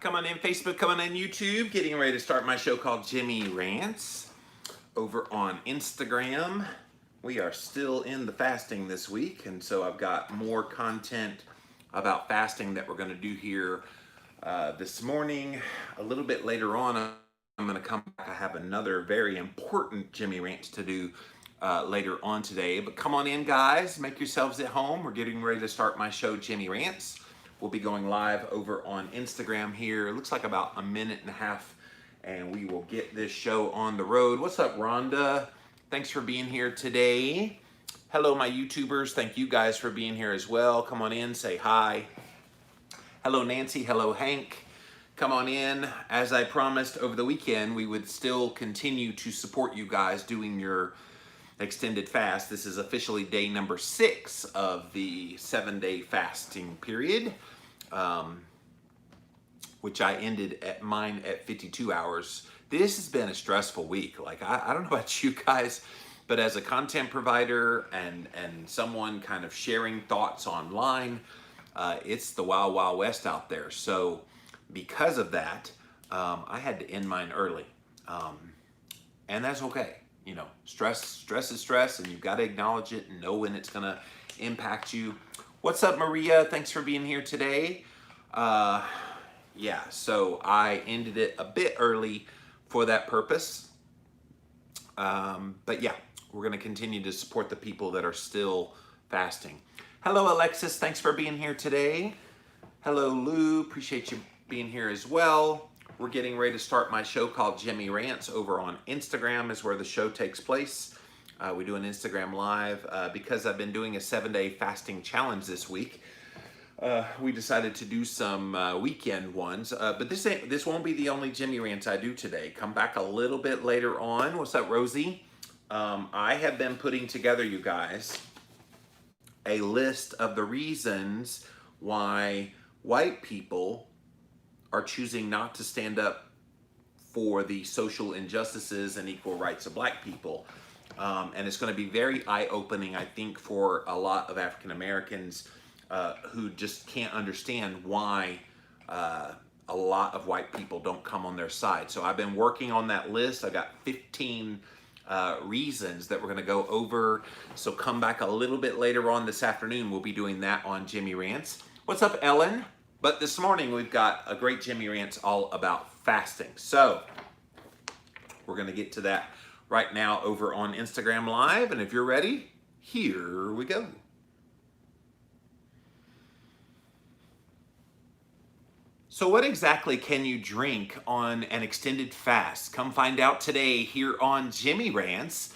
Come on in Facebook, come on in YouTube. Getting ready to start my show called Jimmy Rants over on Instagram. We are still in the fasting this week, and so I've got more content about fasting that we're going to do here this morning. A little bit later on, I'm going to come back. I have another very important Jimmy Rants to do later on today. But come on in, guys. Make yourselves at home. We're getting ready to start my show, Jimmy Rants. We'll be going live over on Instagram here. It looks like about a minute and a half, and we will get this show on the road. What's up, Rhonda? Thanks for being here today. Hello, my YouTubers. Thank you guys for being here as well. Come on in, say hi. Hello, Nancy. Hello, Hank. Come on in. As I promised over the weekend, we would still continue to support you guys doing your extended fast. This is officially day number 6 of the 7-day fasting period, which I ended at mine at 52 hours. This has been a stressful week. Like, I don't know about you guys, but as a content provider and someone kind of sharing thoughts online, it's the wild, wild west out there. So because of that, I had to end mine early. And that's okay. You know, stress is stress, and you've got to acknowledge it and know when it's going to impact you. What's up, Maria? Thanks for being here today. Yeah, so I ended it a bit early for that purpose. But yeah, we're going to continue to support the people that are still fasting. Hello, Alexis. Thanks for being here today. Hello, Lou. Appreciate you being here as well. We're getting ready to start my show called Jimmy Rants over on Instagram is where the show takes place. We do an Instagram live. Because I've been doing a 7-day fasting challenge this week, we decided to do some weekend ones. But this won't be the only Jimmy Rants I do today. Come back a little bit later on. What's up, Rosie? I have been putting together, you guys, a list of the reasons why white people are choosing not to stand up for the social injustices and equal rights of black people. And it's going to be very eye-opening, I think, for a lot of African Americans who just can't understand why a lot of white people don't come on their side. So I've been working on that list. I got 15 reasons that we're going to go over. So come back a little bit later on this afternoon. We'll be doing that on Jimmy Rants. What's up, Ellen? But this morning, we've got a great Jimmy Rants all about fasting. So we're going to get to that right now over on Instagram Live. And if you're ready, here we go. So what exactly can you drink on an extended fast? Come find out today here on Jimmy Rants.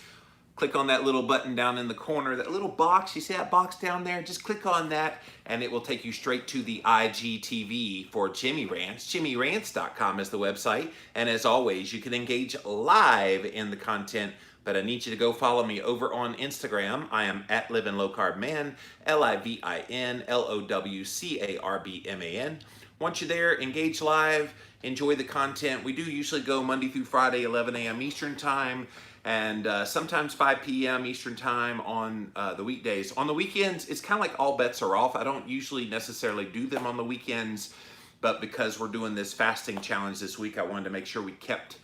Click on that little button down in the corner, that little box. You see that box down there? Just click on that and it will take you straight to the IGTV for Jimmy Rants. JimmyRants.com is the website. And as always, you can engage live in the content, but I need you to go follow me over on Instagram. I am at Living Low Carb Man, LIVINLOWCARBMAN. Once you're there, engage live, enjoy the content. We do usually go Monday through Friday, 11 a.m. Eastern Time, and sometimes 5 p.m. Eastern Time on the weekdays. On the weekends, it's kind of like all bets are off. I don't usually necessarily do them on the weekends, but because we're doing this fasting challenge this week, I wanted to make sure we kept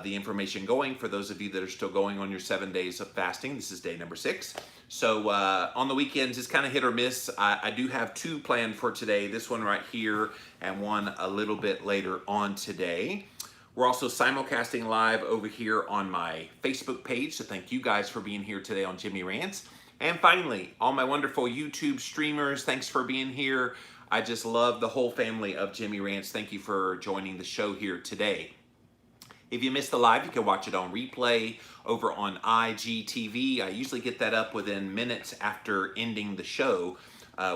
the information going for those of you that are still going on your 7 days of fasting. This is day number 6. So on the weekends, it's kind of hit or miss. I do have 2 planned for today, this one right here and one a little bit later on today. We're also simulcasting live over here on my Facebook page, so thank you guys for being here today on Jimmy Rants. And finally, all my wonderful YouTube streamers, thanks for being here. I just love the whole family of Jimmy Rants. Thank you for joining the show here today. If you missed the live, you can watch it on replay over on IGTV. I usually get that up within minutes after ending the show.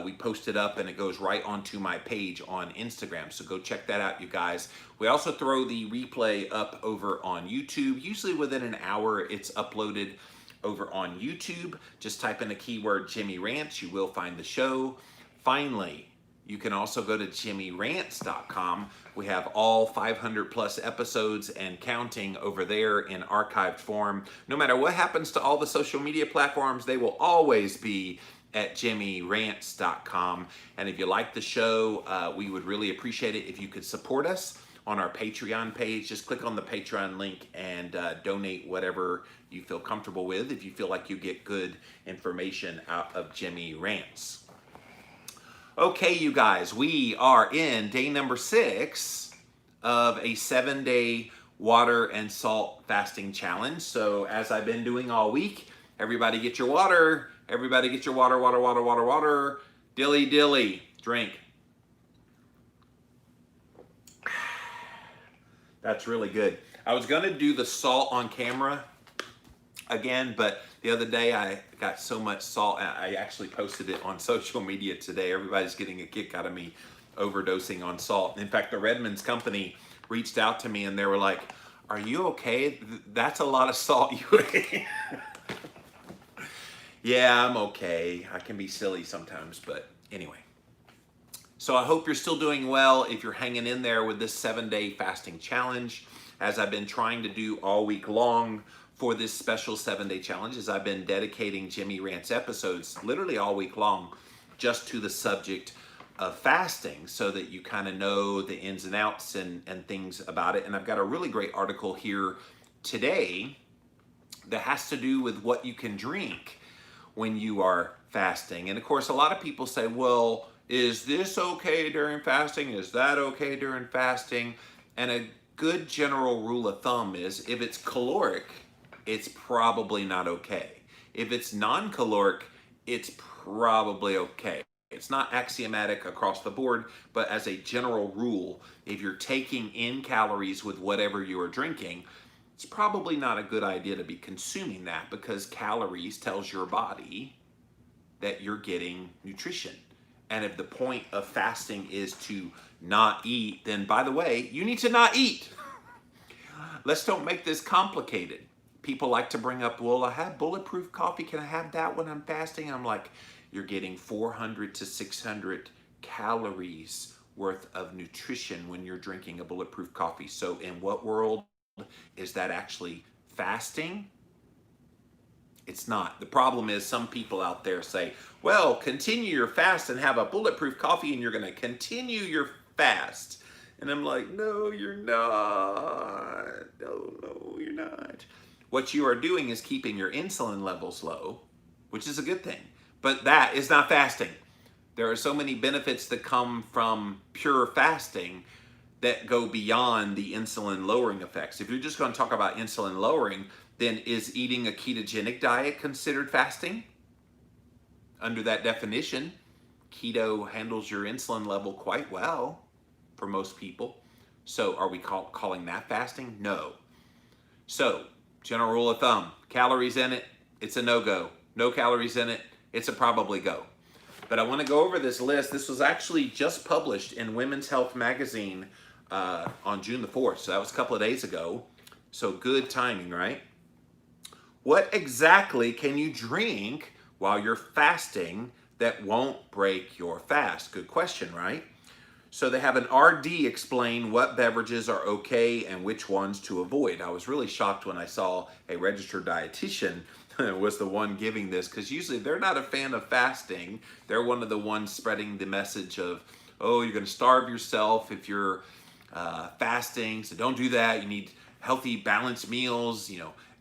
We post it up and it goes right onto my page on Instagram. So go check that out, you guys. We also throw the replay up over on YouTube. Usually within an hour, it's uploaded over on YouTube. Just type in the keyword Jimmy Rants. You will find the show. Finally, you can also go to JimmyRants.com. We have all 500 plus episodes and counting over there in archived form. No matter what happens to all the social media platforms, they will always be at jimmyrants.com. And if you like the show, we would really appreciate it if you could support us on our Patreon page. Just click on the Patreon link and donate whatever you feel comfortable with if you feel like you get good information out of Jimmy Rants. Okay, you guys, we are in day number 6 of a 7-day water and salt fasting challenge. So as I've been doing all week, everybody get your water. Everybody get your water, water, water, water, water. Dilly, dilly, drink. That's really good. I was gonna do the salt on camera again, but the other day I got so much salt, I actually posted it on social media today. Everybody's getting a kick out of me overdosing on salt. In fact, the Redmond's company reached out to me and they were like, "Are you okay? That's a lot of salt you ate." Yeah, I'm okay. I can be silly sometimes, but anyway. So I hope you're still doing well if you're hanging in there with this 7-day fasting challenge, as I've been trying to do all week long for this special 7-day challenge, as I've been dedicating Jimmy Rants episodes literally all week long just to the subject of fasting, so that you kind of know the ins and outs and things about it. And I've got a really great article here today that has to do with what you can drink when you are fasting. And of course, a lot of people say, well, is this okay during fasting? Is that okay during fasting? And a good general rule of thumb is if it's caloric, it's probably not okay. If it's non-caloric, it's probably okay. It's not axiomatic across the board, but as a general rule, if you're taking in calories with whatever you are drinking, it's probably not a good idea to be consuming that, because calories tells your body that you're getting nutrition. And if the point of fasting is to not eat, then by the way, you need to not eat. Let's don't make this complicated. People like to bring up, well, I have bulletproof coffee. Can I have that when I'm fasting? I'm like, you're getting 400 to 600 calories worth of nutrition when you're drinking a bulletproof coffee. So in what world is that actually fasting? It's not. The problem is some people out there say, well, continue your fast and have a bulletproof coffee and you're going to continue your fast. And I'm like, no, you're not. No, you're not. What you are doing is keeping your insulin levels low, which is a good thing. But that is not fasting. There are so many benefits that come from pure fasting that go beyond the insulin lowering effects. If you're just going to talk about insulin lowering, then is eating a ketogenic diet considered fasting? Under that definition, keto handles your insulin level quite well for most people. So are we calling that fasting? No. So, general rule of thumb, calories in it, it's a no-go. No calories in it, it's a probably go. But I want to go over this list. This was actually just published in Women's Health magazine on June the 4th. So that was a couple of days ago. So good timing, right? What exactly can you drink while you're fasting that won't break your fast? Good question, right? So they have an RD explain what beverages are okay and which ones to avoid. I was really shocked when I saw a registered dietitian was the one giving this, because usually they're not a fan of fasting. They're one of the ones spreading the message of, oh, you're going to starve yourself if you're fasting, so don't do that. You need healthy, balanced meals,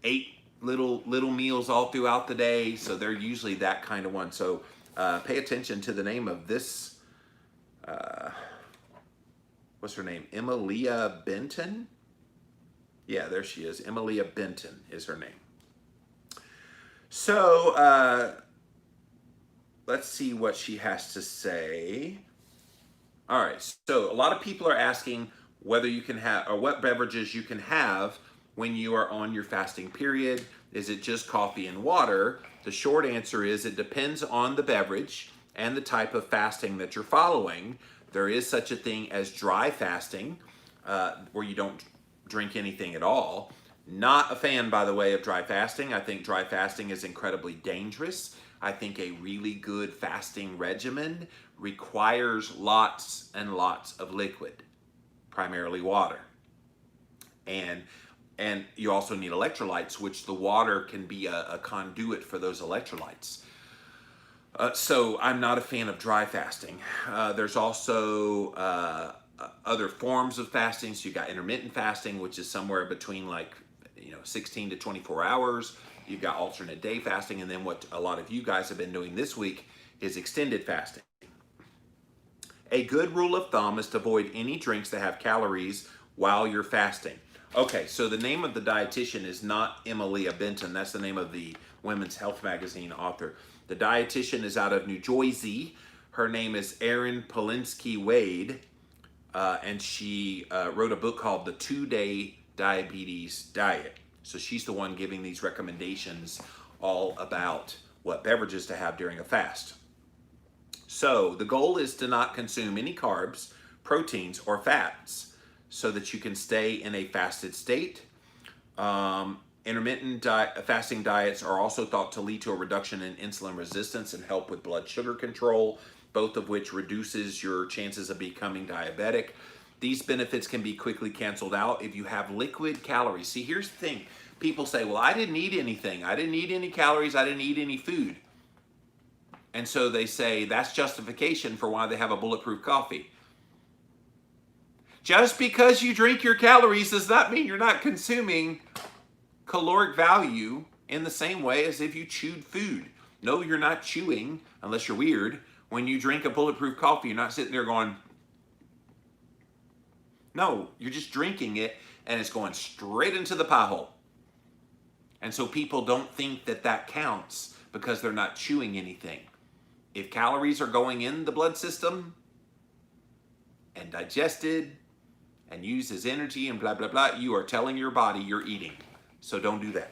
8 little meals all throughout the day. So they're usually that kind of one. So pay attention to the name of this, what's her name? Emilia Benton? Yeah, there she is. Emilia Benton is her name. So let's see what she has to say. All right, so a lot of people are asking whether you can have, or what beverages you can have when you are on your fasting period. Is it just coffee and water? The short answer is it depends on the beverage and the type of fasting that you're following. There is such a thing as dry fasting, where you don't drink anything at all. Not a fan, by the way, of dry fasting. I think dry fasting is incredibly dangerous. I think a really good fasting regimen requires lots and lots of liquid, primarily water. And you also need electrolytes, which the water can be a conduit for those electrolytes. So I'm not a fan of dry fasting. There's also other forms of fasting. So you got intermittent fasting, which is somewhere between 16 to 24 hours. You've got alternate day fasting, and then what a lot of you guys have been doing this week is extended fasting. A good rule of thumb is to avoid any drinks that have calories while you're fasting. Okay, so the name of the dietitian is not Emilia Benton. That's the name of the Women's Health Magazine author. The dietitian is out of New Jersey. Her name is Erin Polinsky Wade, and she wrote a book called The 2-Day Diabetes Diet. So she's the one giving these recommendations all about what beverages to have during a fast. So the goal is to not consume any carbs, proteins, or fats so that you can stay in a fasted state. Intermittent fasting diets are also thought to lead to a reduction in insulin resistance and help with blood sugar control, both of which reduces your chances of becoming diabetic. These benefits can be quickly canceled out if you have liquid calories. See, here's the thing. People say, well, I didn't eat anything. I didn't eat any calories. I didn't eat any food. And so they say that's justification for why they have a bulletproof coffee. Just because you drink your calories does not mean you're not consuming caloric value in the same way as if you chewed food. No, you're not chewing, unless you're weird. When you drink a bulletproof coffee, you're not sitting there going, no, you're just drinking it and it's going straight into the pie hole. And so people don't think that that counts because they're not chewing anything. If calories are going in the blood system and digested and used as energy and blah, blah, blah, you are telling your body you're eating. So don't do that.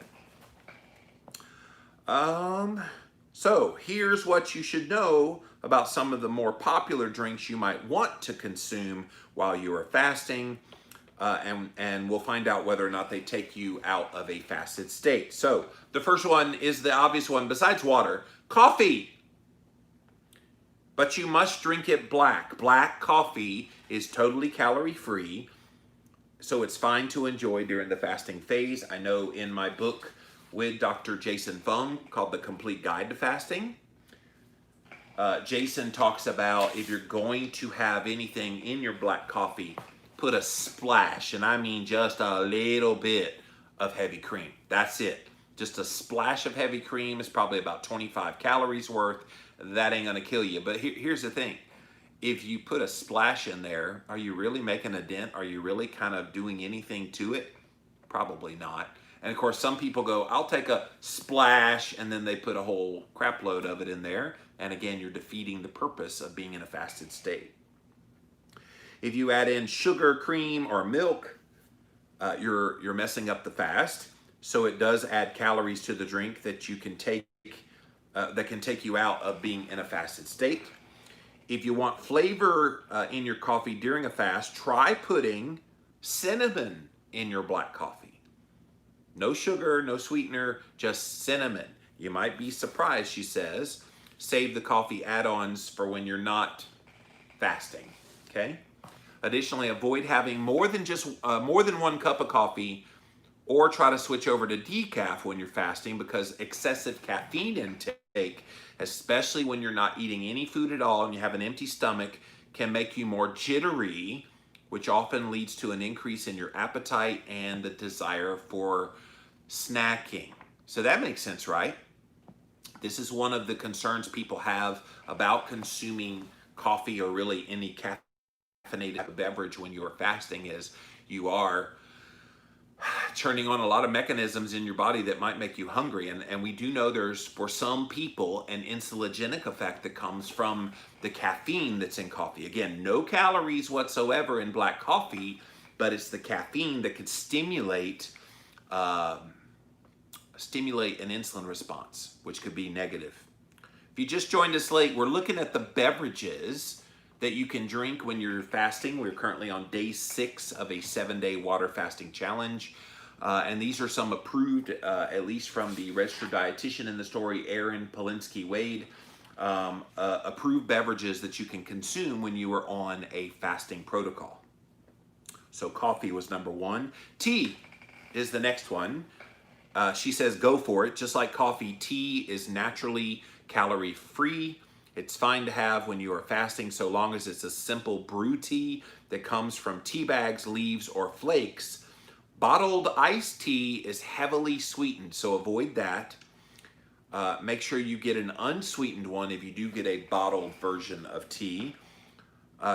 So here's what you should know about some of the more popular drinks you might want to consume while you are fasting. And we'll find out whether or not they take you out of a fasted state. So the first one is the obvious one besides water, coffee. But you must drink it black. Black coffee is totally calorie-free, so it's fine to enjoy during the fasting phase. I know in my book with Dr. Jason Fung called The Complete Guide to Fasting, Jason talks about if you're going to have anything in your black coffee, put a splash, and I mean just a little bit of heavy cream. That's it. Just a splash of heavy cream is probably about 25 calories worth. That ain't gonna kill you. But here's the thing. If you put a splash in there, are you really making a dent? Are you really kind of doing anything to it? Probably not. And of course, some people go, I'll take a splash, and then they put a whole crap load of it in there. And again, you're defeating the purpose of being in a fasted state. If you add in sugar, cream, or milk, you're messing up the fast. So it does add calories to the drink that you can take, that can take you out of being in a fasted state. If you want flavor in your coffee during a fast, try putting cinnamon in your black coffee. No sugar, no sweetener, just cinnamon. You might be surprised, she says. Save the coffee add-ons for when you're not fasting, okay? Additionally, avoid having more than one cup of coffee, or try to switch over to decaf when you're fasting, because excessive caffeine intake, especially when you're not eating any food at all and you have an empty stomach, can make you more jittery, which often leads to an increase in your appetite and the desire for snacking. So that makes sense, right? This is one of the concerns people have about consuming coffee or really any caffeinated beverage when you are fasting, is you are turning on a lot of mechanisms in your body that might make you hungry. And we do know there's, for some people, an insulinogenic effect that comes from the caffeine that's in coffee. Again, no calories whatsoever in black coffee, but it's the caffeine that could stimulate an insulin response, which could be negative. If you just joined us late, we're looking at the beverages that you can drink when you're fasting. We're currently on day 6 of a 7-day water fasting challenge. And these are some approved, at least from the registered dietitian in the story, Erin Polinsky Wade, approved beverages that you can consume when you are on a fasting protocol. So coffee was number 1. Tea is the next one. She says go for it. Just like coffee, tea is naturally calorie free. It's fine to have when you are fasting so long as it's a simple brew tea that comes from tea bags, leaves, or flakes. Bottled iced tea is heavily sweetened, so avoid that. Make sure you get an unsweetened one if you do get a bottled version of tea,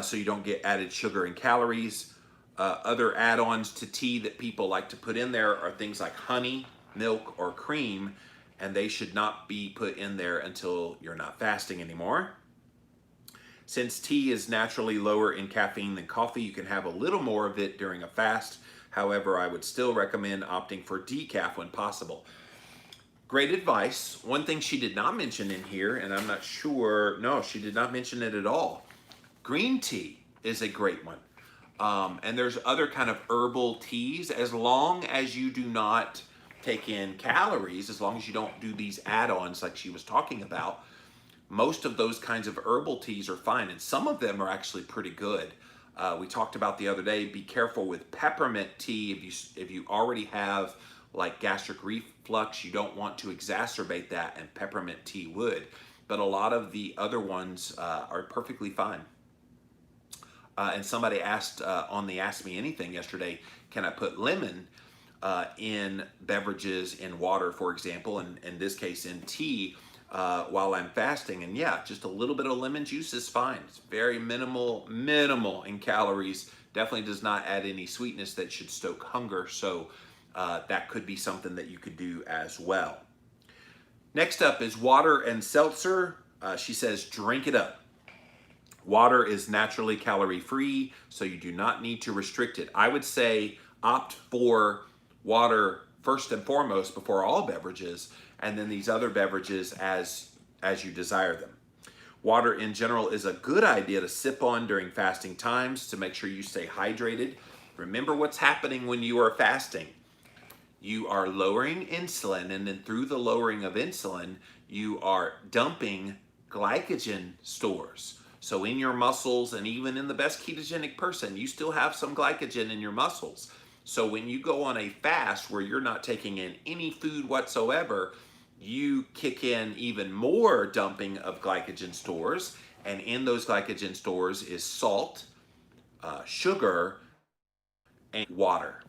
so you don't get added sugar and calories. Other add-ons to tea that people like to put in there are things like honey, milk, or cream, and they should not be put in there until you're not fasting anymore. Since tea is naturally lower in caffeine than coffee, you can have a little more of it during a fast. However, I would still recommend opting for decaf when possible. Great advice. One thing she did not mention in here, and I'm not sure, no, she did not mention it at all. Green tea is a great one. And there's other kind of herbal teas, as long as you do not take in calories, as long as you don't do these add-ons like she was talking about. Most of those kinds of herbal teas are fine, and some of them are actually pretty good. We talked about the other day, be careful with peppermint tea. If you already have like gastric reflux, you don't want to exacerbate that, and peppermint tea would. But a lot of the other ones are perfectly fine. And somebody asked on the Ask Me Anything yesterday, can I put lemon in beverages, in water, for example, and in this case in tea, while I'm fasting? And yeah, just a little bit of lemon juice is fine. It's very minimal in calories. Definitely does not add any sweetness that should stoke hunger. So that could be something that you could do as well. Next up is water and seltzer. She says, drink it up. Water is naturally calorie free, so you do not need to restrict it. I would say opt for water first and foremost before all beverages, and then these other beverages as you desire them. Water in general is a good idea to sip on during fasting times to make sure you stay hydrated. Remember what's happening when you are fasting. You are lowering insulin, and then through the lowering of insulin, you are dumping glycogen stores. So in your muscles, and even in the best ketogenic person, you still have some glycogen in your muscles. So when you go on a fast where you're not taking in any food whatsoever, you kick in even more dumping of glycogen stores. And in those glycogen stores is salt, sugar, and water.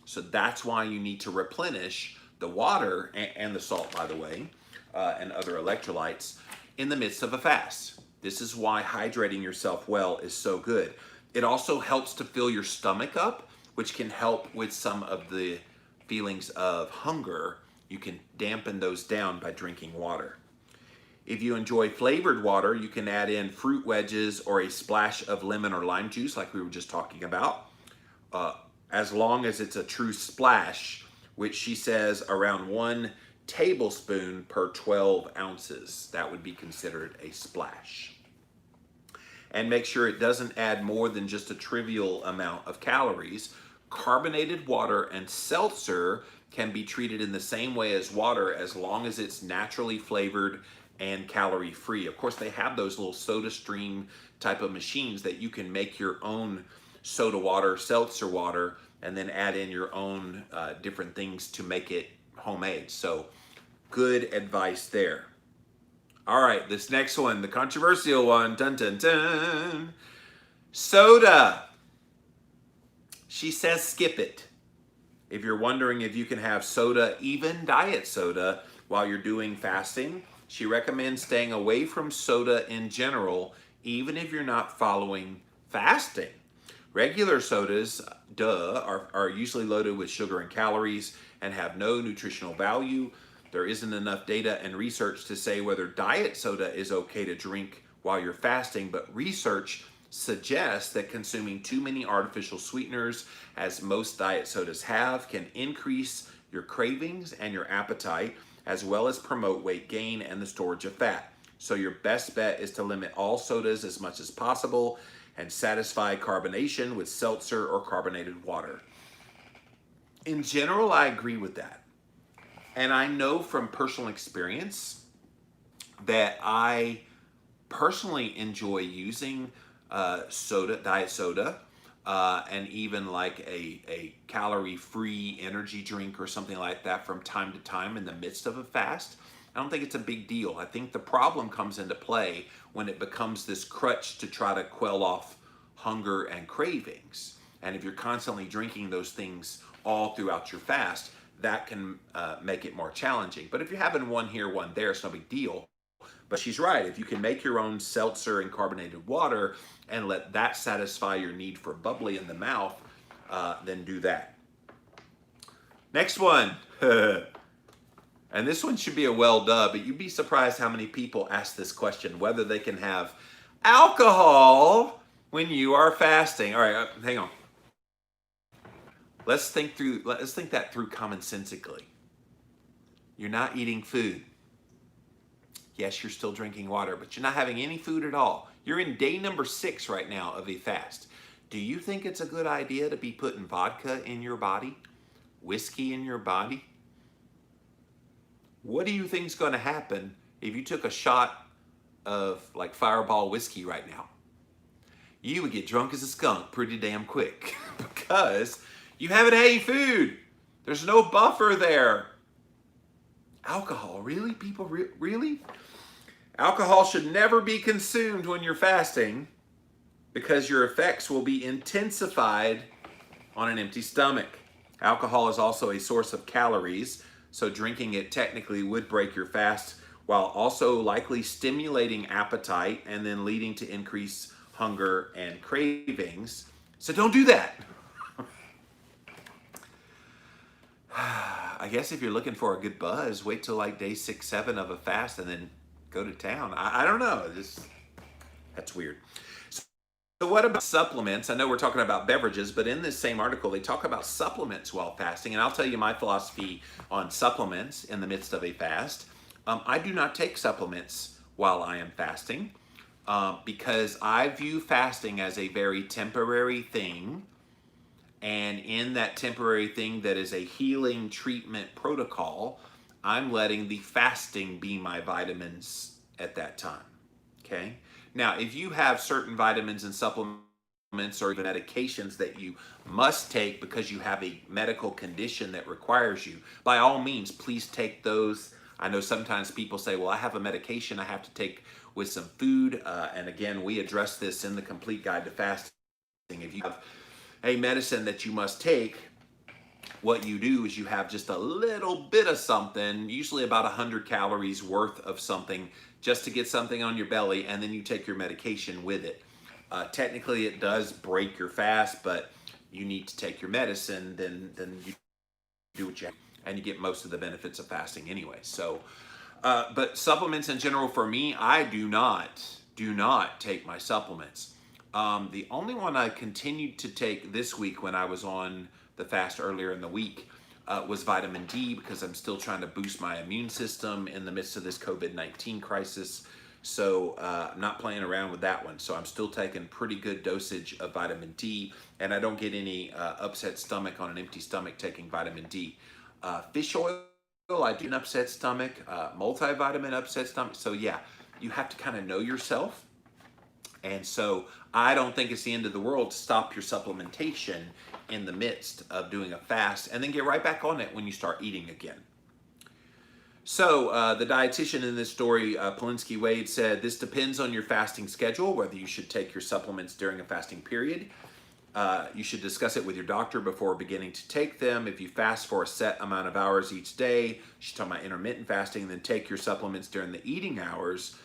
So that's why you need to replenish the water and the salt, by the way, and other electrolytes in the midst of a fast. This is why hydrating yourself well is so good. It also helps to fill your stomach up, which can help with some of the feelings of hunger. You can dampen those down by drinking water. If you enjoy flavored water, you can add in fruit wedges or a splash of lemon or lime juice like we were just talking about, as long as it's a true splash, which she says around 1 tablespoon per 12 ounces. That would be considered a splash. And make sure it doesn't add more than just a trivial amount of calories. Carbonated water and seltzer can be treated in the same way as water as long as it's naturally flavored and calorie free. Of course, they have those little soda stream type of machines that you can make your own soda water, seltzer water, and then add in your own different things to make it homemade. So good advice there. All right, this next one, the controversial one, dun dun dun. Soda. She says skip it. If you're wondering if you can have soda, even diet soda, while you're doing fasting, she recommends staying away from soda in general, even if you're not following fasting. Regular sodas, are usually loaded with sugar and calories and have no nutritional value. There isn't enough data and research to say whether diet soda is okay to drink while you're fasting, but research suggests that consuming too many artificial sweeteners, as most diet sodas have, can increase your cravings and your appetite, as well as promote weight gain and the storage of fat. So your best bet is to limit all sodas as much as possible and satisfy carbonation with seltzer or carbonated water. In general, I agree with that. And I know from personal experience that I personally enjoy using soda, diet soda, and even like a calorie-free energy drink or something like that from time to time in the midst of a fast. I don't think it's a big deal. I think the problem comes into play when it becomes this crutch to try to quell off hunger and cravings. And if you're constantly drinking those things all throughout your fast, that can make it more challenging. But if you're having one here, one there, it's no big deal. But she's right. If you can make your own seltzer and carbonated water and let that satisfy your need for bubbly in the mouth, then do that. Next one. And this one should be a well dub, but you'd be surprised how many people ask this question, whether they can have alcohol when you are fasting. All right, hang on. Let's think that through commonsensically. You're not eating food. Yes, you're still drinking water, but you're not having any food at all. You're in day number 6 right now of a fast. Do you think it's a good idea to be putting vodka in your body? Whiskey in your body? What do you think is going to happen if you took a shot of like Fireball whiskey right now? You would get drunk as a skunk pretty damn quick because you haven't had any food. There's no buffer there. Alcohol, really? People, really? Alcohol should never be consumed when you're fasting because your effects will be intensified on an empty stomach. Alcohol is also a source of calories, so drinking it technically would break your fast while also likely stimulating appetite and then leading to increased hunger and cravings. So don't do that. I guess if you're looking for a good buzz, wait till like day 6, 7 of a fast and then go to town. I don't know. That's weird. So what about supplements? I know we're talking about beverages, but in this same article, they talk about supplements while fasting. And I'll tell you my philosophy on supplements in the midst of a fast. I do not take supplements while I am fasting because I view fasting as a very temporary thing. And in that temporary thing that is a healing treatment protocol, I'm letting the fasting be my vitamins at that time, okay? Now, if you have certain vitamins and supplements or even medications that you must take because you have a medical condition that requires you, by all means, please take those. I know sometimes people say, well, I have a medication I have to take with some food. And again, we address this in the Complete Guide to Fasting. If you have a medicine that you must take, what you do is you have just a little bit of something, usually about 100 calories worth of something, just to get something on your belly, and then you take your medication with it. Technically, it does break your fast, but you need to take your medicine, then you do what you have, and you get most of the benefits of fasting anyway. So, but supplements in general, for me, I do not take my supplements. The only one I continued to take this week when I was on the fast earlier in the week was vitamin D because I'm still trying to boost my immune system in the midst of this COVID-19 crisis. So I'm not playing around with that one. So I'm still taking pretty good dosage of vitamin D, and I don't get any upset stomach on an empty stomach taking vitamin D. Fish oil, I do an upset stomach, multivitamin upset stomach. So yeah, you have to kind of know yourself. And so I don't think it's the end of the world to stop your supplementation in the midst of doing a fast and then get right back on it when you start eating again. So the dietitian in this story, Polinsky Wade, said this depends on your fasting schedule, whether you should take your supplements during a fasting period. You should discuss it with your doctor before beginning to take them. If you fast for a set amount of hours each day, she's talking about intermittent fasting, then take your supplements during the eating hours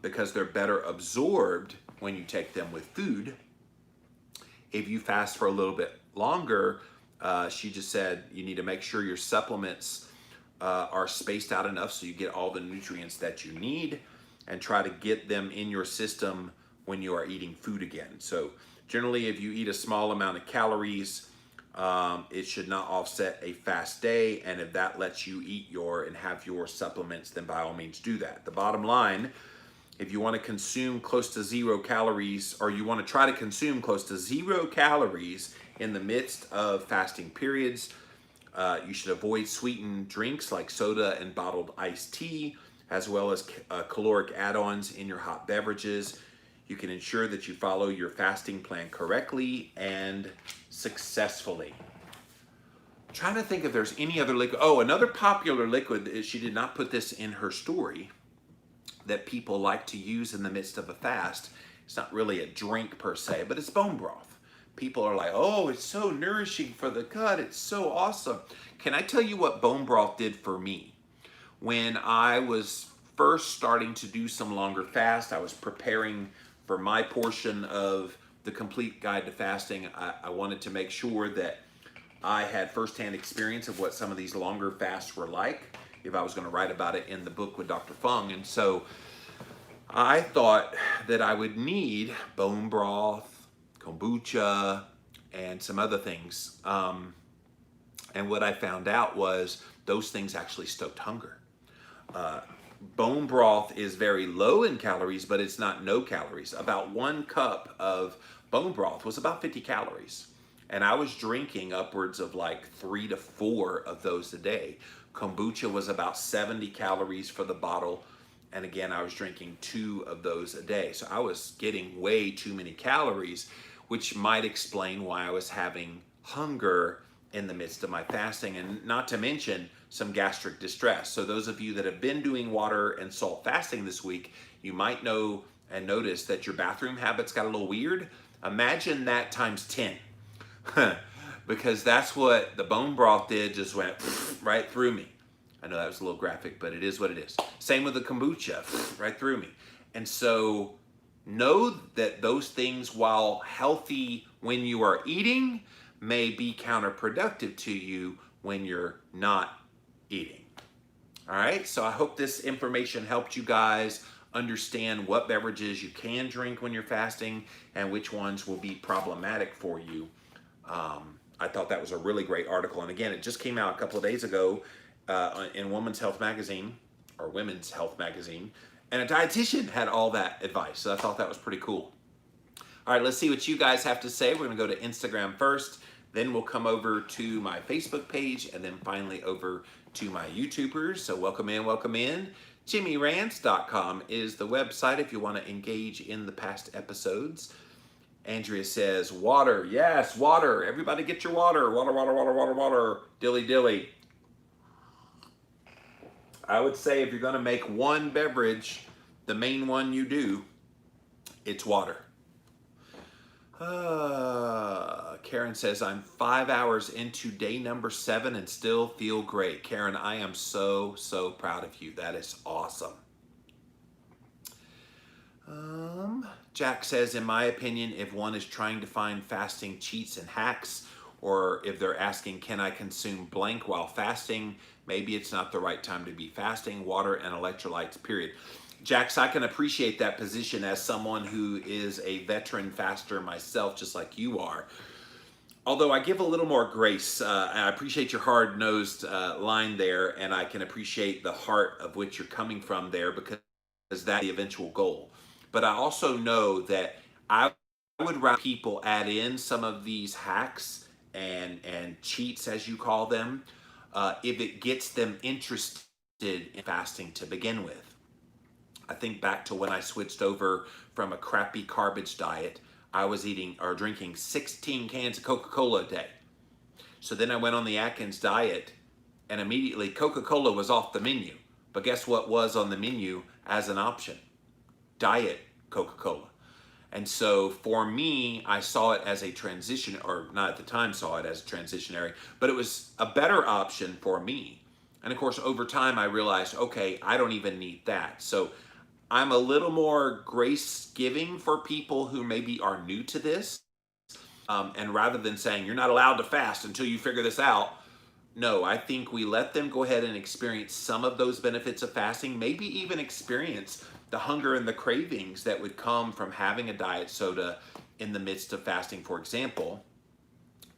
because they're better absorbed when you take them with food. If you fast for a little bit longer, she just said you need to make sure your supplements are spaced out enough so you get all the nutrients that you need and try to get them in your system when you are eating food again. So generally, if you eat a small amount of calories, it should not offset a fast day. And if that lets you eat and have your supplements, then by all means do that. The bottom line, if you want to consume close to 0 calories, or you want to try to consume close to 0 calories in the midst of fasting periods, you should avoid sweetened drinks like soda and bottled iced tea, as well as caloric add-ons in your hot beverages. You can ensure that you follow your fasting plan correctly and successfully. Trying to think if there's any other liquid. Oh, another popular liquid is, she did not put this in her story, that people like to use in the midst of a fast. It's not really a drink per se, but it's bone broth. People are like, oh, it's so nourishing for the gut. It's so awesome. Can I tell you what bone broth did for me? When I was first starting to do some longer fast, I was preparing for my portion of the Complete Guide to Fasting. I wanted to make sure that I had firsthand experience of what some of these longer fasts were like, if I was going to write about it in the book with Dr. Fung. And so I thought that I would need bone broth, kombucha, and some other things. And what I found out was those things actually stoked hunger. Bone broth is very low in calories, but it's not no calories. About 1 cup of bone broth was about 50 calories. And I was drinking upwards of like 3 to 4 of those a day. Kombucha was about 70 calories for the bottle. And again, I was drinking 2 of those a day. So I was getting way too many calories, which might explain why I was having hunger in the midst of my fasting, and not to mention some gastric distress. So those of you that have been doing water and salt fasting this week, you might know and notice that your bathroom habits got a little weird. Imagine that times 10. Because that's what the bone broth did, just went right through me. I know that was a little graphic, but it is what it is. Same with the kombucha, right through me. And so know that those things, while healthy when you are eating, may be counterproductive to you when you're not eating. All right, so I hope this information helped you guys understand what beverages you can drink when you're fasting and which ones will be problematic for you. I thought that was a really great article. And again, it just came out a couple of days ago in Women's Health Magazine, or Women's Health Magazine, and a dietitian had all that advice. So I thought that was pretty cool. All right, let's see what you guys have to say. We're gonna go to Instagram first, then we'll come over to my Facebook page, and then finally over to my YouTubers. So welcome in, welcome in. JimmyRants.com is the website if you want to engage in the past episodes. Andrea says, water. Yes, water. Everybody get your water. Water, water, water, water, water. Dilly, dilly. I would say if you're going to make one beverage, the main one you do, it's water. Karen says, I'm 5 hours into day number 7 and still feel great. Karen, I am so, so proud of you. That is awesome. Jack says, in my opinion, if one is trying to find fasting cheats and hacks, or if they're asking, can I consume blank while fasting, maybe it's not the right time to be fasting. Water and electrolytes, period. Jax, I can appreciate that position as someone who is a veteran faster myself, just like you are. Although I give a little more grace. I appreciate your hard-nosed line there, and I can appreciate the heart of which you're coming from there, because that's the eventual goal. But I also know that I would rather people add in some of these hacks and cheats, as you call them, if it gets them interested in fasting to begin with. I think back to when I switched over from a crappy garbage diet. I was eating or drinking 16 cans of Coca-Cola a day. So then I went on the Atkins diet, and immediately Coca-Cola was off the menu. But guess what was on the menu as an option? Diet Coca-Cola. And so for me, I saw it as a transition, or not at the time saw it as a transitionary, but it was a better option for me. And of course, over time, I realized, okay, I don't even need that. So I'm a little more grace-giving for people who maybe are new to this. And rather than saying, you're not allowed to fast until you figure this out, no, I think we let them go ahead and experience some of those benefits of fasting, maybe even experience the hunger and the cravings that would come from having a diet soda in the midst of fasting, for example.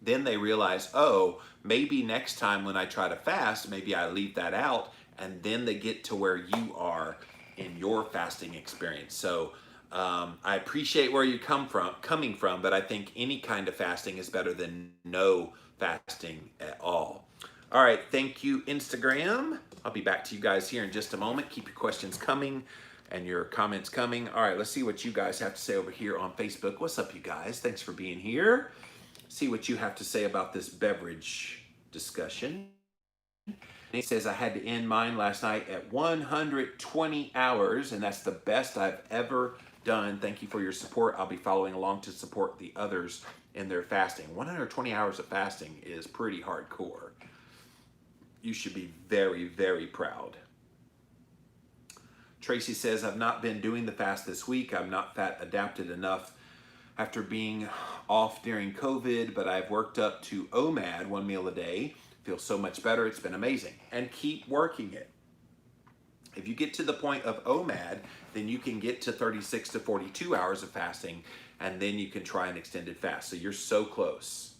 Then they realize, oh, maybe next time when I try to fast, maybe I leave that out, and then they get to where you are in your fasting experience. So I appreciate where you're coming from, but I think any kind of fasting is better than no fasting at all. All right, thank you, Instagram. I'll be back to you guys here in just a moment. Keep your questions coming and your comments coming. All right, let's see what you guys have to say over here on Facebook. What's up, you guys? Thanks for being here. See what you have to say about this beverage discussion. It says, I had to end mine last night at 120 hours, and that's the best I've ever done. Thank you for your support. I'll be following along to support the others in their fasting. 120 hours of fasting is pretty hardcore. You should be very, very proud. Tracy says, I've not been doing the fast this week. I'm not fat adapted enough after being off during COVID, but I've worked up to OMAD, 1 meal a day. Feels so much better. It's been amazing. And keep working it. If you get to the point of OMAD, then you can get to 36 to 42 hours of fasting, and then you can try an extended fast. So you're so close.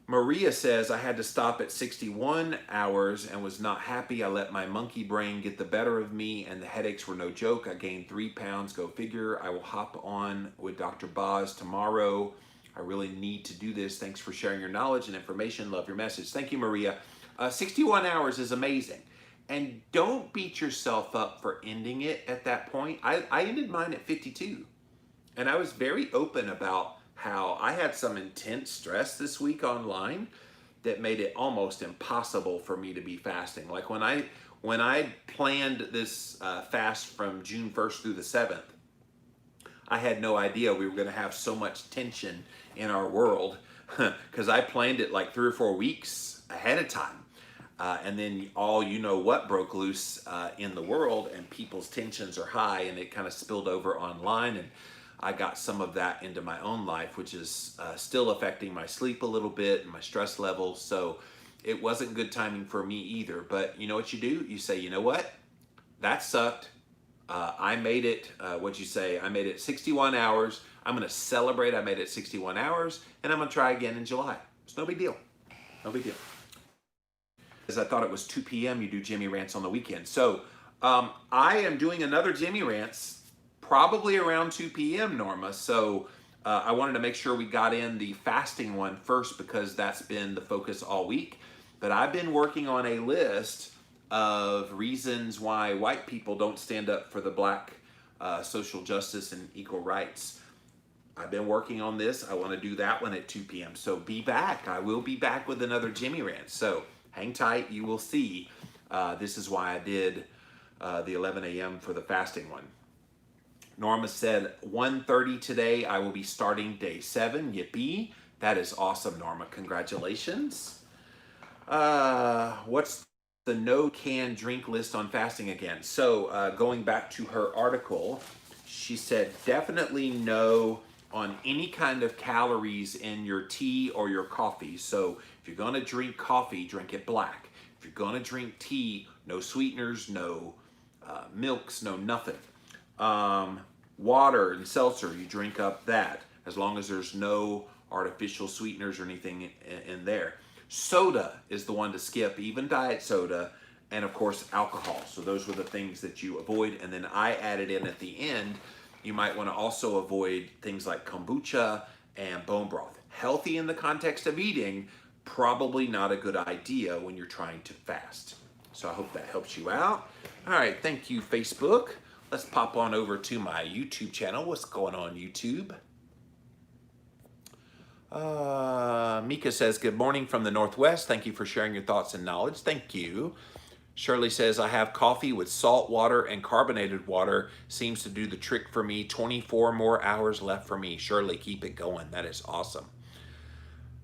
Maria says, I had to stop at 61 hours and was not happy. I let my monkey brain get the better of me, and the headaches were no joke. I gained 3 pounds. Go figure. I will hop on with Dr. Boz tomorrow. I really need to do this. Thanks for sharing your knowledge and information. Love your message. Thank you, Maria. 61 hours is amazing. And don't beat yourself up for ending it at that point. I ended mine at 52. And I was very open about how I had some intense stress this week online that made it almost impossible for me to be fasting. Like when I planned this fast from June 1st through the 7th, I had no idea we were going to have so much tension in our world because I planned it like 3 or 4 weeks ahead of time. And then all you know what broke loose in the world, and people's tensions are high, and it kind of spilled over online. And I got some of that into my own life, which is still affecting my sleep a little bit and my stress levels. So it wasn't good timing for me either. But you know what you do? You say, you know what? That sucked. I made it, what'd you say? I made it 61 hours. I'm going to celebrate I made it 61 hours, and I'm going to try again in July. It's no big deal. No big deal. As I thought it was 2 p.m. you do Jimmy Rants on the weekend. So I am doing another Jimmy Rants probably around 2 p.m., Norma. So I wanted to make sure we got in the fasting one first because that's been the focus all week. But I've been working on a list of reasons why white people don't stand up for the black social justice and equal rights. I've been working on this. I want to do that one at 2 p.m. So be back. I will be back with another Jimmy Rant. So hang tight. You will see. This is why I did the 11 a.m. for the fasting one. Norma said 1:30 today. I will be starting day 7. Yippee. That is awesome, Norma. Congratulations. What's the no can drink list on fasting again? So going back to her article, she said definitely no on any kind of calories in your tea or your coffee. So if you're going to drink coffee, drink it black. If you're going to drink tea, no sweeteners, no milks, no nothing. Water and seltzer, you drink up that as long as there's no artificial sweeteners or anything in there. Soda is the one to skip, even diet soda, and of course alcohol. So those were the things that you avoid. And then I added in at the end, you might want to also avoid things like kombucha and bone broth. Healthy in the context of eating, probably not a good idea when you're trying to fast. So I hope that helps you out. All right, thank you, Facebook. Let's pop on over to my YouTube channel. What's going on, YouTube? Mika says, good morning from the Northwest. Thank you for sharing your thoughts and knowledge. Thank you. Shirley says, I have coffee with salt water and carbonated water. Seems to do the trick for me. 24 more hours left for me. Shirley, keep it going. That is awesome.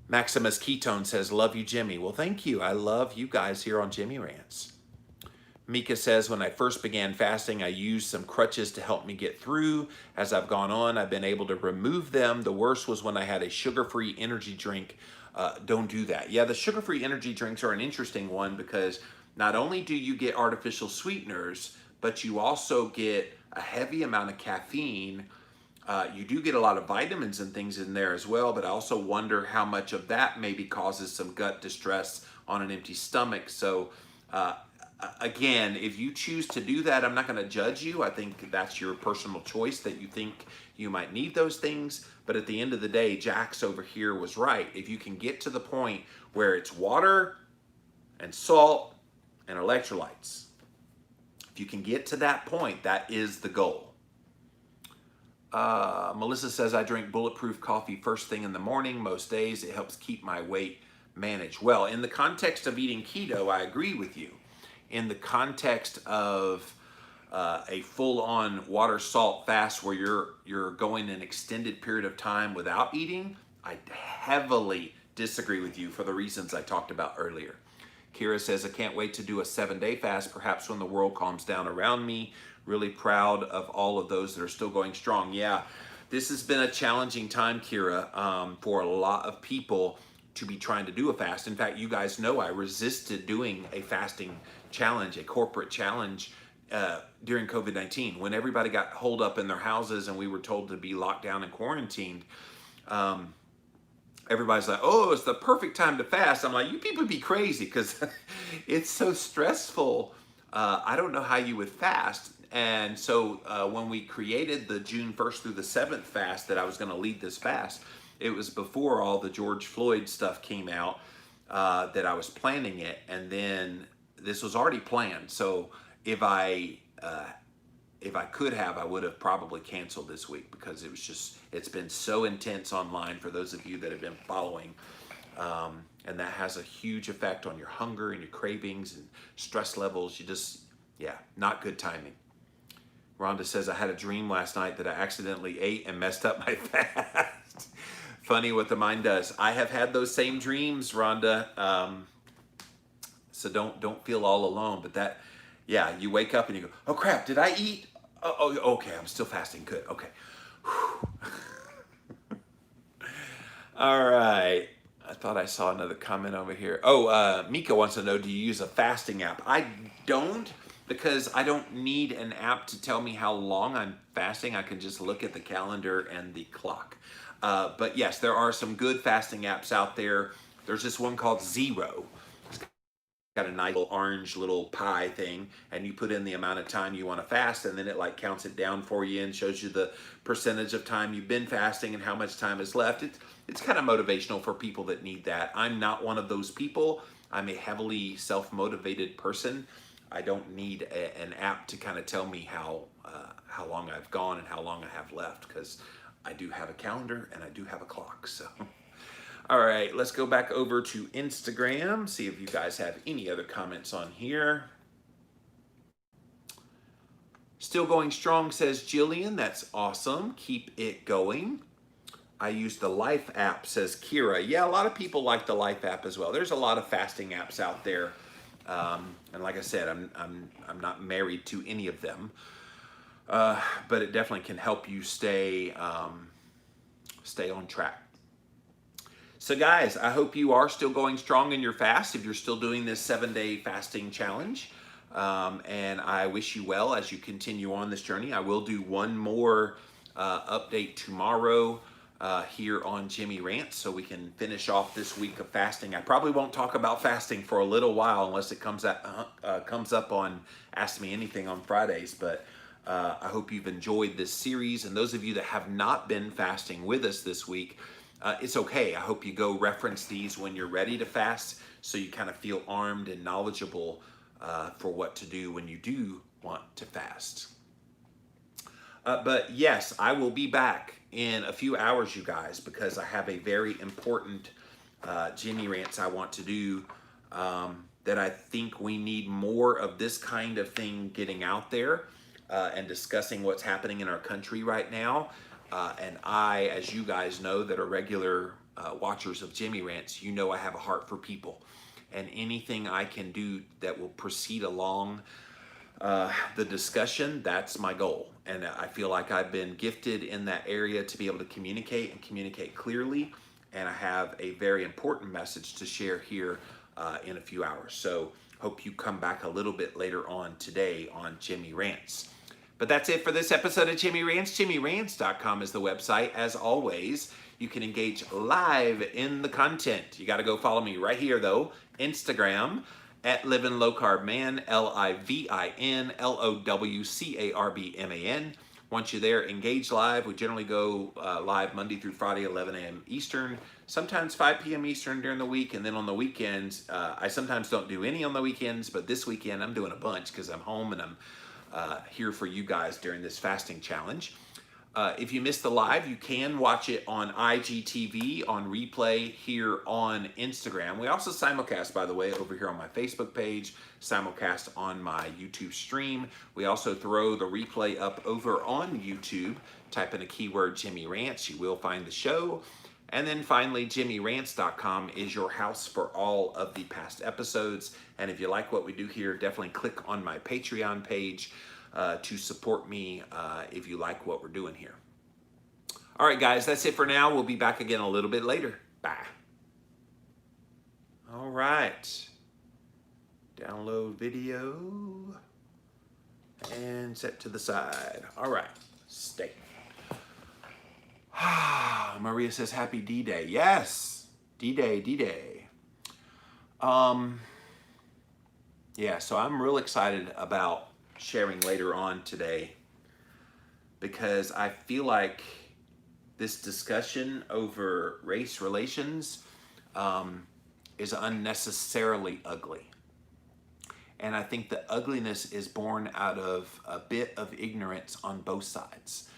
Maximus Ketone says, love you, Jimmy. Well, thank you. I love you guys here on Jimmy Rants. Mika says, when I first began fasting, I used some crutches to help me get through. As I've gone on, I've been able to remove them. The worst was when I had a sugar-free energy drink. Don't do that. Yeah, the sugar-free energy drinks are an interesting one because not only do you get artificial sweeteners, but you also get a heavy amount of caffeine. You do get a lot of vitamins and things in there as well, but I also wonder how much of that maybe causes some gut distress on an empty stomach. So again, if you choose to do that, I'm not going to judge you. I think that's your personal choice that you think you might need those things. But at the end of the day, Jax over here was right. If you can get to the point where it's water and salt and electrolytes, if you can get to that point, that is the goal. Melissa says, I drink bulletproof coffee first thing in the morning most days. It helps keep my weight manage? Well, in the context of eating keto, I agree with you. In the context of a full-on water salt fast where you're going an extended period of time without eating, I heavily disagree with you for the reasons I talked about earlier. Kira says, I can't wait to do a 7-day fast, perhaps when the world calms down around me. Really proud of all of those that are still going strong. Yeah, this has been a challenging time, Kira, for a lot of people to be trying to do a fast. In fact, you guys know I resisted doing a fasting challenge, a corporate challenge during COVID-19. When everybody got holed up in their houses and we were told to be locked down and quarantined, everybody's like, oh, it's the perfect time to fast. I'm like, you people be crazy because it's so stressful. I don't know how you would fast. And so when we created the June 1st through the 7th fast that I was going to lead this fast, it was before all the George Floyd stuff came out that I was planning it. And then this was already planned. So if I could have, I would have probably canceled this week because it was just, it's been so intense online for those of you that have been following. And that has a huge effect on your hunger and your cravings and stress levels. You just, yeah, not good timing. Rhonda says, I had a dream last night that I accidentally ate and messed up my fast. Funny what the mind does. I have had those same dreams, Rhonda. So don't feel all alone. But that, yeah, you wake up and you go, oh crap, did I eat? Oh, okay, I'm still fasting. Good, okay. All right. I thought I saw another comment over here. Oh, Mika wants to know, do you use a fasting app? I don't, because I don't need an app to tell me how long I'm fasting. I can just look at the calendar and the clock. But yes, there are some good fasting apps out there. There's this one called Zero. It's got a nice little orange little pie thing, and you put in the amount of time you want to fast, and then it like counts it down for you and shows you the percentage of time you've been fasting and how much time is left. It's kind of motivational for people that need that. I'm not one of those people. I'm a heavily self-motivated person. I don't need an app to kind of tell me how long I've gone and how long I have left, because I do have a calendar and I do have a clock. So, all right, let's go back over to Instagram, see if you guys have any other comments on here. Still going strong, says Jillian. That's awesome. Keep it going. I use the Life app, says Kira. Yeah, a lot of people like the Life app as well. There's a lot of fasting apps out there. And like I said, I'm not married to any of them, but it definitely can help you stay on track. So guys, I hope you are still going strong in your fast if you're still doing this 7-day fasting challenge. And I wish you well as you continue on this journey. I will do one more update tomorrow here on Jimmy Rants, so we can finish off this week of fasting. I probably won't talk about fasting for a little while unless it comes up on Ask Me Anything on Fridays, but I hope you've enjoyed this series. And those of you that have not been fasting with us this week, it's okay. I hope you go reference these when you're ready to fast, so you kind of feel armed and knowledgeable for what to do when you do want to fast. But yes, I will be back in a few hours, you guys, because I have a very important Jimmy Rants I want to do that I think we need more of this kind of thing getting out there and discussing what's happening in our country right now. And I, as you guys know that are regular watchers of Jimmy Rants, you know I have a heart for people. And anything I can do that will proceed along the discussion, that's my goal. And I feel like I've been gifted in that area to be able to communicate and communicate clearly. And I have a very important message to share here in a few hours. So hope you come back a little bit later on today on Jimmy Rants. But that's it for this episode of Jimmy Rants. JimmyRants.com is the website. As always, you can engage live in the content. You got to go follow me right here, though. Instagram at Livin' Low Carb Man, LivinLowCarbMan. Once you're there, engage live. We generally go live Monday through Friday, 11 a.m. Eastern, sometimes 5 p.m. Eastern during the week. And then on the weekends, I sometimes don't do any on the weekends, but this weekend I'm doing a bunch because I'm home and I'm here for you guys during this fasting challenge. If you missed the live, you can watch it on IGTV on replay here on Instagram. We also simulcast, by the way, over here on my Facebook page, simulcast on my YouTube stream. We also throw the replay up over on YouTube. Type in a keyword Jimmy Rants, you will find the show. And then finally, JimmyRants.com is your house for all of the past episodes. And if you like what we do here, definitely click on my Patreon page to support me if you like what we're doing here. All right, guys, that's it for now. We'll be back again a little bit later. Bye. All right. Download video and set to the side. All right, stay. Maria says, happy D-Day. Yes, D-Day, D-Day. Yeah, so I'm real excited about sharing later on today because I feel like this discussion over race relations is unnecessarily ugly. And I think the ugliness is born out of a bit of ignorance on both sides.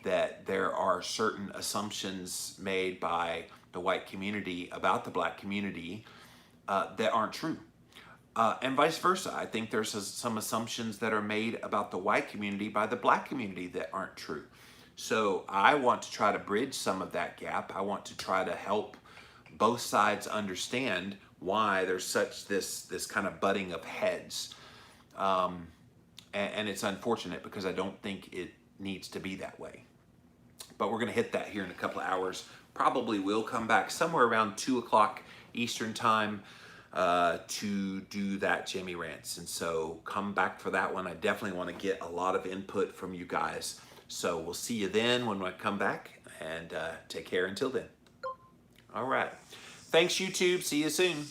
That there are certain assumptions made by the white community about the black community that aren't true. And vice versa. I think there's some assumptions that are made about the white community by the black community that aren't true. So I want to try to bridge some of that gap. I want to try to help both sides understand why there's such this kind of butting of heads. And it's unfortunate because I don't think it needs to be that way. But we're going to hit that here in a couple of hours. Probably will come back somewhere around 2 o'clock Eastern time to do that Jimmy Rants. And so come back for that one. I definitely want to get a lot of input from you guys. So we'll see you then when I come back, and take care until then. All right. Thanks, YouTube. See you soon.